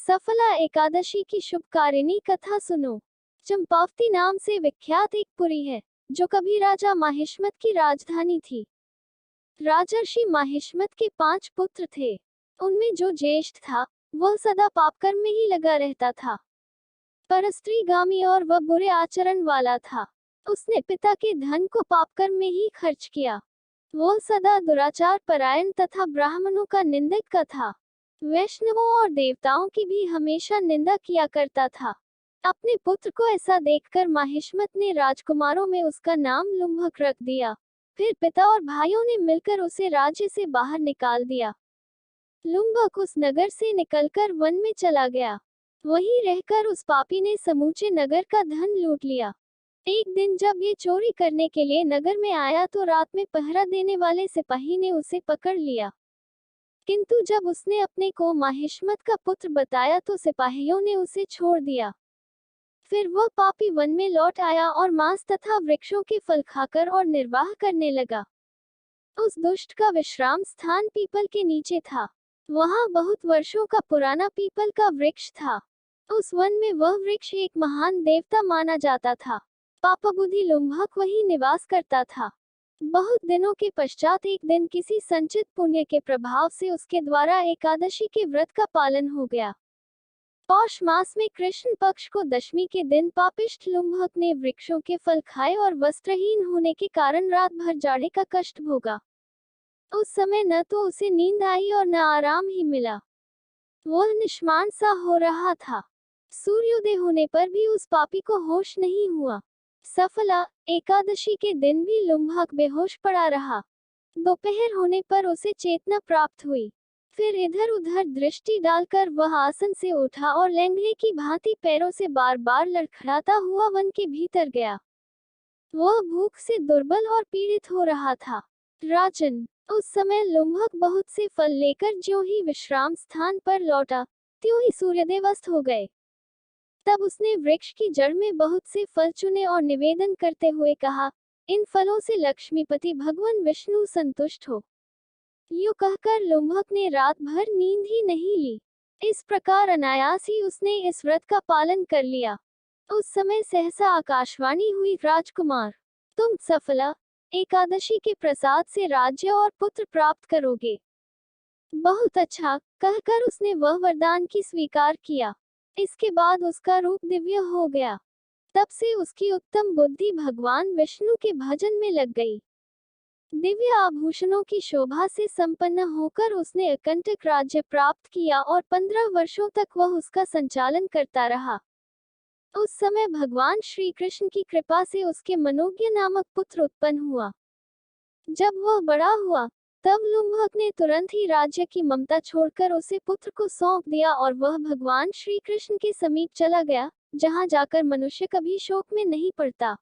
सफला एकादशी की शुभकारिणी कथा सुनो। चंपावती नाम से विख्यात एक पुरी है जो कभी राजा माहिष्मत की राजधानी थी। राजर्षि माहिष्मत के 5 पुत्र थे। उनमें जो ज्येष्ठ था वह सदा पापकर्म में ही लगा रहता था। परस्त्रीगामी और वह बुरे आचरण वाला था। उसने पिता के धन को पापकर्म में ही खर्च किया। वह सदा दुराचार परायण तथा ब्राह्मणों का निंदक का था। वैष्णवों और देवताओं की भी हमेशा निंदा किया करता था। अपने पुत्र को ऐसा देखकर माहिष्मत ने राजकुमारों में उसका नाम लुम्भक रख दिया। फिर पिता और भाइयों ने मिलकर उसे राज्य से बाहर निकाल दिया। लुम्भक उस नगर से निकलकर वन में चला गया। वहीं रहकर उस पापी ने समूचे नगर का धन लूट लिया। एक दिन जब ये चोरी करने के लिए नगर में आया तो रात में पहरा देने वाले सिपाही ने उसे पकड़ लिया। किंतु जब उसने अपने को माहिष्मत का पुत्र बताया तो सिपाहियों ने उसे छोड़ दिया। फिर वह पापी वन में लौट आया और मांस तथा वृक्षों के फल खाकर और निर्वाह करने लगा। उस दुष्ट का विश्राम स्थान पीपल के नीचे था। वहां बहुत वर्षों का पुराना पीपल का वृक्ष था। उस वन में वह वृक्ष एक महान देवता माना जाता था। पापबुद्धि लुम्भक वहीं निवास करता था। बहुत दिनों के पश्चात एक दिन किसी संचित पुण्य के प्रभाव से उसके द्वारा एकादशी के व्रत का पालन हो गया। पौष मास में कृष्ण पक्ष को दशमी के दिन पापिष्ठ लुम्भक ने वृक्षों के फल खाए और वस्त्रहीन होने के कारण रात भर जाड़े का कष्ट भोगा। उस समय न तो उसे नींद आई और न आराम ही मिला। वह निष्मान सा हो रहा था। सूर्योदय होने पर भी उस पापी को होश नहीं हुआ। सफला एकादशी के दिन भी लुम्भक बेहोश पड़ा रहा। दोपहर होने पर उसे चेतना प्राप्त हुई। फिर इधर उधर दृष्टि डालकर वह आसन से उठा और लैंगड़े की भांति पैरों से बार बार लड़खड़ाता हुआ वन के भीतर गया। वह भूख से दुर्बल और पीड़ित हो रहा था। राजन, उस समय लुम्भक बहुत से फल लेकर ज्यों ही विश्राम स्थान पर लौटा त्यों ही सूर्योदय हो गए। तब उसने वृक्ष की जड़ में बहुत से फल चुने और निवेदन करते हुए कहा, इन फलों से लक्ष्मीपति भगवान विष्णु संतुष्ट हो। यूं कहकर लुम्भक ने रात भर नींद ही नहीं ली। इस प्रकार अनायास ही उसने इस व्रत का पालन कर लिया। उस समय सहसा आकाशवाणी हुई, राजकुमार, तुम सफला एकादशी के प्रसाद से राज्य और पुत्र प्राप्त करोगे। बहुत अच्छा कहकर उसने वह वरदान की स्वीकार किया। इसके बाद उसका रूप दिव्य हो गया। तब से उसकी उत्तम बुद्धि भगवान विष्णु के भजन में लग गई। दिव्य आभूषणों की शोभा से संपन्न होकर उसने अकंटक राज्य प्राप्त किया और 15 वर्षों तक वह उसका संचालन करता रहा। उस समय भगवान श्री कृष्ण की कृपा से उसके मनोज्ञ नामक पुत्र उत्पन्न हुआ। जब वह बड़ा हुआ तब लुम्भक ने तुरंत ही राज्य की ममता छोड़कर उसे पुत्र को सौंप दिया और वह भगवान श्री कृष्ण के समीप चला गया, जहां जाकर मनुष्य कभी शोक में नहीं पड़ता।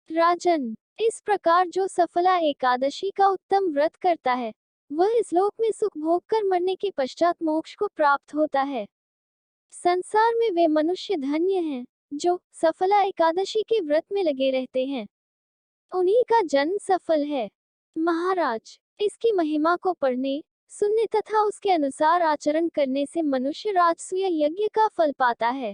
राजन, इस प्रकार जो सफला एकादशी का उत्तम व्रत करता है वह इस लोक में सुख भोग कर मरने के पश्चात मोक्ष को प्राप्त होता है। संसार में वे मनुष्य धन्य हैं जो सफला एकादशी के व्रत में लगे रहते हैं। उन्हीं का जन्म सफल है। महाराज, इसकी महिमा को पढ़ने, सुनने तथा उसके अनुसार आचरण करने से मनुष्य राजसूय यज्ञ का फल पाता है।